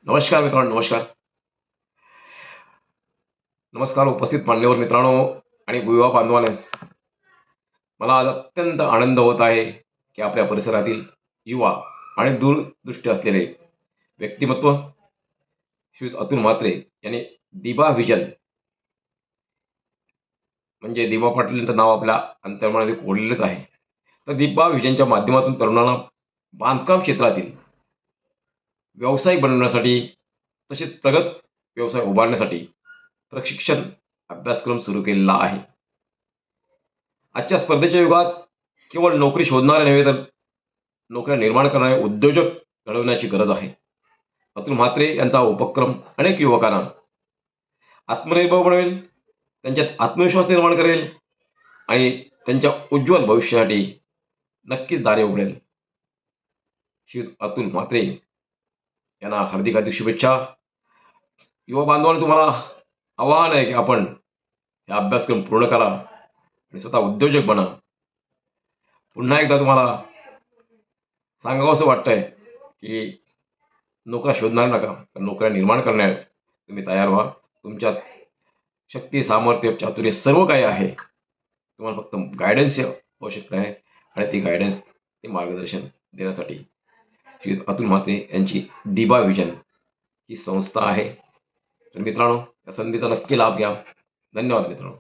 नमस्कार मित्रांनो, नमस्कार. नमस्कार उपस्थित मान्यवर मित्रांनो आणि युवा बांधवांनो. मला आज अत्यंत आनंद होत आहे की आपल्या परिसरातील युवा आणि दूरदृष्टी असलेले व्यक्तिमत्व श्री अतुल म्हात्रे यांनी दिबा व्हिजन म्हणजे दिबा पाटील नाव आपल्या अंतर्मनामध्ये कोरलेलंच आहे. तर दिबा व्हिजनच्या माध्यमातून तरुणांना बांधकाम क्षेत्रातील व्यावसायिक बनवण्यासाठी तसेच प्रगत व्यवसाय उभारण्यासाठी प्रशिक्षण अभ्यासक्रम सुरू केलेला आहे. आजच्या स्पर्धेच्या युगात केवळ नोकरी शोधणारे नव्हे तर नोकऱ्या निर्माण करणारे उद्योजक घडवण्याची गरज आहे. अतुल म्हात्रे यांचा उपक्रम अनेक युवकांना आत्मनिर्भर बनवेल, त्यांच्यात आत्मविश्वास निर्माण करेल आणि त्यांच्या उज्ज्वल भविष्यासाठी नक्कीच दारे उघडेल. श्री अतुल म्हात्रे यांना हार्दिक हार्दिक शुभेच्छा. युवा बांधवांनो, तुम्हाला आवाहन आहे की आपण हे अभ्यासक्रम पूर्ण करा आणि स्वतः उद्योजक बना. पुन्हा एकदा तुम्हाला सांगावंसं वाटतंय की नोकऱ्या शोधणार नका, तर नोकऱ्या निर्माण करण्यात तुम्ही तयार व्हा. तुमच्यात शक्ती, सामर्थ्य, चातुर्य सर्व काही आहे. तुम्हाला फक्त गायडन्सची आवश्यकता आहे आणि ती गायडन्स, ते मार्गदर्शन देण्यासाठी श्री अतुल म्हात्रे यांची दिबा व्हिजन ही संस्था आहे. तर मित्रांनो, या संधीचा नक्की लाभ घ्या. धन्यवाद मित्रांनो.